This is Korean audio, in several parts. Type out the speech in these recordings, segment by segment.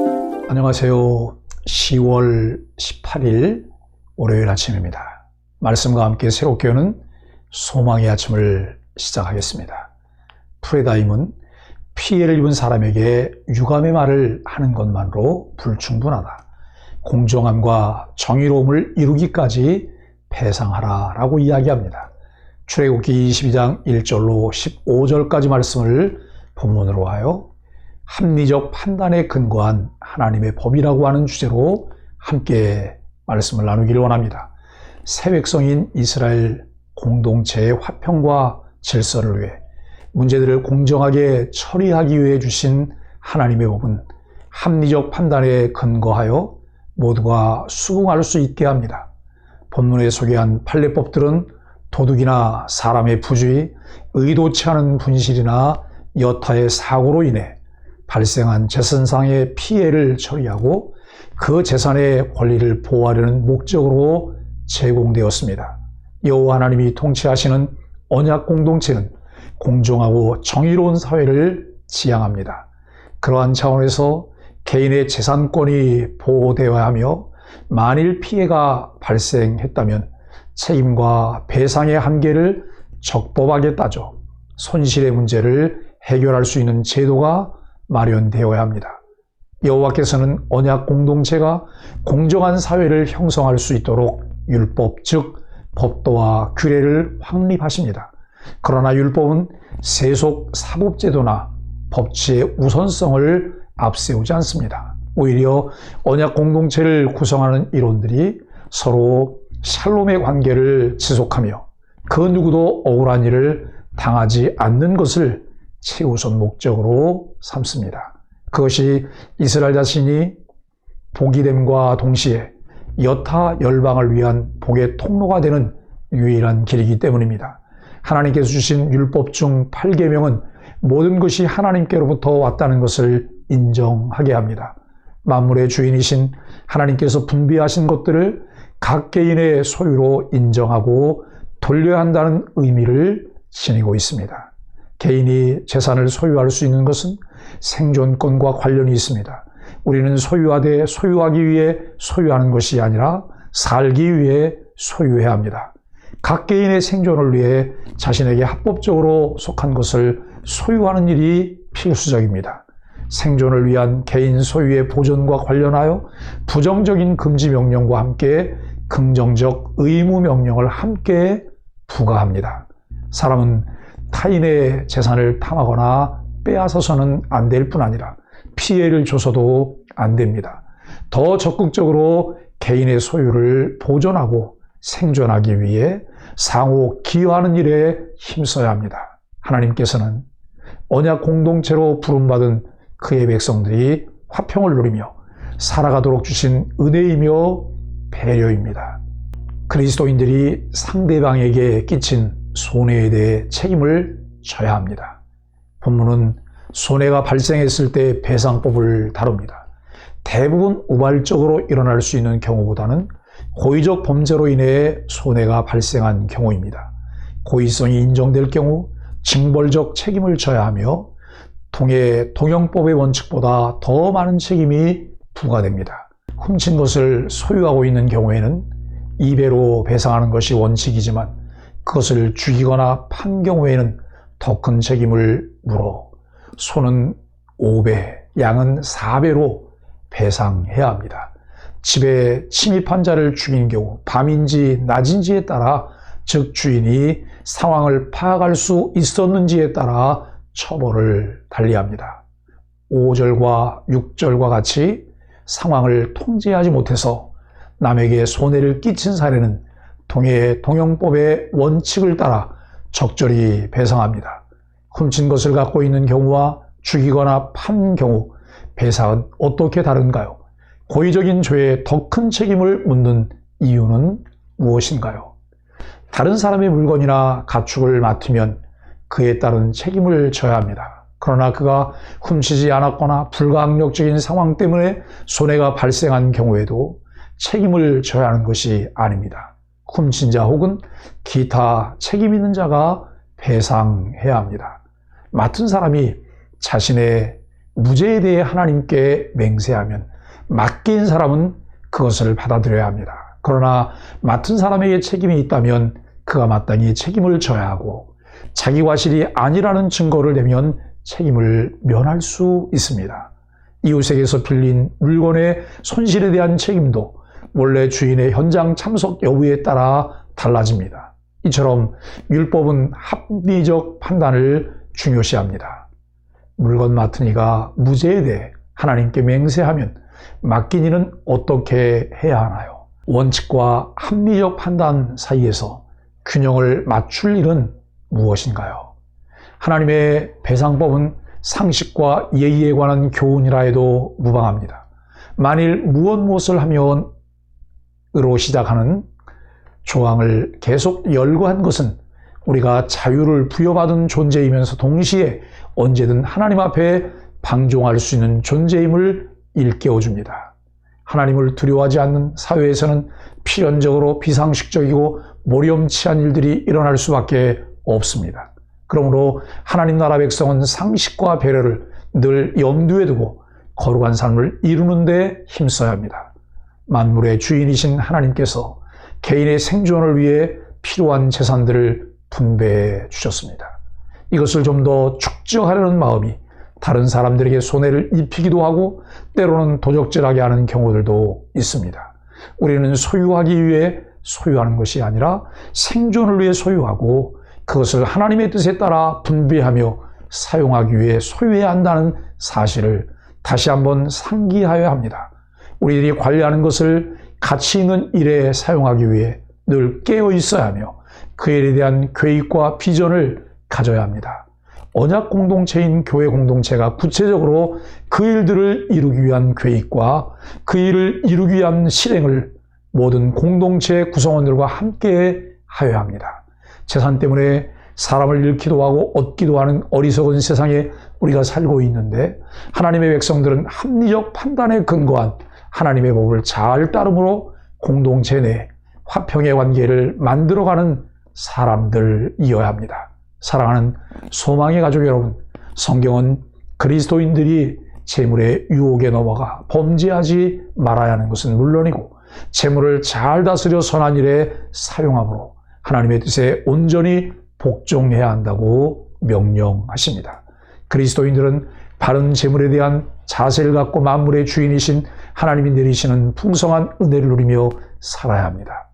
안녕하세요. 10월 18일 월요일 아침입니다. 말씀과 함께 새롭게 오는 소망의 아침을 시작하겠습니다. 프레다임은 피해를 입은 사람에게 유감의 말을 하는 것만으로 불충분하다. 공정함과 정의로움을 이루기까지 배상하라 라고 이야기합니다. 출애굽기 22장 1절로 15절까지 말씀을 본문으로 하여 합리적 판단에 근거한 하나님의 법이라고 하는 주제로 함께 말씀을 나누기를 원합니다. 새 백성인 이스라엘 공동체의 화평과 질서를 위해 문제들을 공정하게 처리하기 위해 주신 하나님의 법은 합리적 판단에 근거하여 모두가 수긍할 수 있게 합니다. 본문에 소개한 판례법들은 도둑이나 사람의 부주의, 의도치 않은 분실이나 여타의 사고로 인해 발생한 재산상의 피해를 처리하고 그 재산의 권리를 보호하려는 목적으로 제공되었습니다. 여호와 하나님이 통치하시는 언약 공동체는 공정하고 정의로운 사회를 지향합니다. 그러한 차원에서 개인의 재산권이 보호되어야 하며 만일 피해가 발생했다면 책임과 배상의 한계를 적법하게 따져 손실의 문제를 해결할 수 있는 제도가 마련되어야 합니다. 여호와께서는 언약 공동체가 공정한 사회를 형성할 수 있도록 율법, 즉 법도와 규례를 확립하십니다. 그러나 율법은 세속 사법제도나 법치의 우선성을 앞세우지 않습니다. 오히려 언약 공동체를 구성하는 이론들이 서로 샬롬의 관계를 지속하며 그 누구도 억울한 일을 당하지 않는 것을 최우선 목적으로 삼습니다. 그것이 이스라엘 자신이 복이 됨과 동시에 여타 열방을 위한 복의 통로가 되는 유일한 길이기 때문입니다. 하나님께서 주신 율법 중 8계명은 모든 것이 하나님께로부터 왔다는 것을 인정하게 합니다. 만물의 주인이신 하나님께서 분비하신 것들을 각 개인의 소유로 인정하고 돌려야 한다는 의미를 지니고 있습니다. 개인이 재산을 소유할 수 있는 것은 생존권과 관련이 있습니다. 우리는 소유하되 소유하기 위해 소유하는 것이 아니라 살기 위해 소유해야 합니다. 각 개인의 생존을 위해 자신에게 합법적으로 속한 것을 소유하는 일이 필수적입니다. 생존을 위한 개인 소유의 보존과 관련하여 부정적인 금지 명령과 함께 긍정적 의무 명령을 함께 부과합니다. 사람은 타인의 재산을 탐하거나 빼앗아서는 안 될 뿐 아니라 피해를 줘서도 안 됩니다. 더 적극적으로 개인의 소유를 보존하고 생존하기 위해 상호 기여하는 일에 힘써야 합니다. 하나님께서는 언약 공동체로 부름받은 그의 백성들이 화평을 누리며 살아가도록 주신 은혜이며 배려입니다. 그리스도인들이 상대방에게 끼친 손해에 대해 책임을 져야 합니다. 본문은 손해가 발생했을 때 배상법을 다룹니다. 대부분 우발적으로 일어날 수 있는 경우보다는 고의적 범죄로 인해 손해가 발생한 경우입니다. 고의성이 인정될 경우 징벌적 책임을 져야 하며 동형법의 원칙보다 더 많은 책임이 부과됩니다. 훔친 것을 소유하고 있는 경우에는 2배로 배상하는 것이 원칙이지만 그것을 죽이거나 판 경우에는 더 큰 책임을 물어 소는 5배, 양은 4배로 배상해야 합니다. 집에 침입한 자를 죽인 경우 밤인지 낮인지에 따라 즉 주인이 상황을 파악할 수 있었는지에 따라 처벌을 달리합니다. 5절과 6절과 같이 상황을 통제하지 못해서 남에게 손해를 끼친 사례는 동형법의 원칙을 따라 적절히 배상합니다. 훔친 것을 갖고 있는 경우와 죽이거나 판 경우 배상은 어떻게 다른가요? 고의적인 죄에 더 큰 책임을 묻는 이유는 무엇인가요? 다른 사람의 물건이나 가축을 맡으면 그에 따른 책임을 져야 합니다. 그러나 그가 훔치지 않았거나 불가항력적인 상황 때문에 손해가 발생한 경우에도 책임을 져야 하는 것이 아닙니다. 훔친 자 혹은 기타 책임 있는 자가 배상해야 합니다. 맡은 사람이 자신의 무죄에 대해 하나님께 맹세하면 맡긴 사람은 그것을 받아들여야 합니다. 그러나 맡은 사람에게 책임이 있다면 그가 마땅히 책임을 져야 하고 자기 과실이 아니라는 증거를 내면 책임을 면할 수 있습니다. 이웃에게서 빌린 물건의 손실에 대한 책임도 원래 주인의 현장 참석 여부에 따라 달라집니다. 이처럼 율법은 합리적 판단을 중요시합니다. 물건 맡은 이가 무죄에 대해 하나님께 맹세하면 맡긴 이는 어떻게 해야 하나요? 원칙과 합리적 판단 사이에서 균형을 맞출 일은 무엇인가요? 하나님의 배상법은 상식과 예의에 관한 교훈이라 해도 무방합니다. 만일 무엇을 하면 으로 시작하는 조항을 계속 열거한 것은 우리가 자유를 부여받은 존재이면서 동시에 언제든 하나님 앞에 방종할 수 있는 존재임을 일깨워줍니다. 하나님을 두려워하지 않는 사회에서는 필연적으로 비상식적이고 모렴치한 일들이 일어날 수밖에 없습니다. 그러므로 하나님 나라 백성은 상식과 배려를 늘 염두에 두고 거룩한 삶을 이루는 데 힘써야 합니다. 만물의 주인이신 하나님께서 개인의 생존을 위해 필요한 재산들을 분배해 주셨습니다. 이것을 좀 더 축적하려는 마음이 다른 사람들에게 손해를 입히기도 하고 때로는 도적질하게 하는 경우들도 있습니다. 우리는 소유하기 위해 소유하는 것이 아니라 생존을 위해 소유하고 그것을 하나님의 뜻에 따라 분배하며 사용하기 위해 소유해야 한다는 사실을 다시 한번 상기하여야 합니다. 우리들이 관리하는 것을 가치 있는 일에 사용하기 위해 늘 깨어 있어야 하며 그 일에 대한 계획과 비전을 가져야 합니다. 언약 공동체인 교회 공동체가 구체적으로 그 일들을 이루기 위한 계획과 그 일을 이루기 위한 실행을 모든 공동체 구성원들과 함께 하여야 합니다. 재산 때문에 사람을 잃기도 하고 얻기도 하는 어리석은 세상에 우리가 살고 있는데 하나님의 백성들은 합리적 판단에 근거한 하나님의 법을 잘 따름으로 공동체 내 화평의 관계를 만들어가는 사람들이어야 합니다. 사랑하는 소망의 가족 여러분, 성경은 그리스도인들이 재물의 유혹에 넘어가 범죄하지 말아야 하는 것은 물론이고 재물을 잘 다스려 선한 일에 사용함으로 하나님의 뜻에 온전히 복종해야 한다고 명령하십니다. 그리스도인들은 바른 재물에 대한 자세를 갖고 만물의 주인이신 하나님이 내리시는 풍성한 은혜를 누리며 살아야 합니다.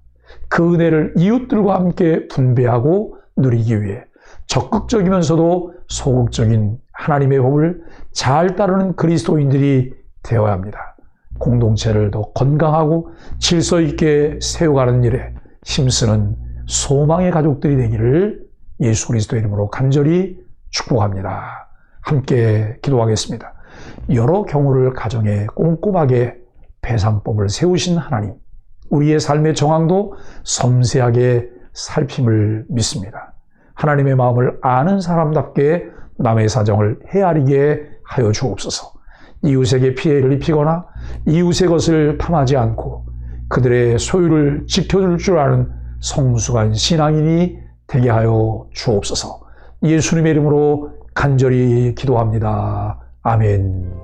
그 은혜를 이웃들과 함께 분배하고 누리기 위해 적극적이면서도 소극적인 하나님의 법을 잘 따르는 그리스도인들이 되어야 합니다. 공동체를 더 건강하고 질서 있게 세워가는 일에 힘쓰는 소망의 가족들이 되기를 예수 그리스도의 이름으로 간절히 축복합니다. 함께 기도하겠습니다. 여러 경우를 가정에 꼼꼼하게 배상법을 세우신 하나님, 우리의 삶의 정황도 섬세하게 살핌을 믿습니다. 하나님의 마음을 아는 사람답게 남의 사정을 헤아리게 하여 주옵소서. 이웃에게 피해를 입히거나 이웃의 것을 탐하지 않고 그들의 소유를 지켜줄 줄 아는 성숙한 신앙인이 되게 하여 주옵소서. 예수님의 이름으로 간절히 기도합니다. 아멘.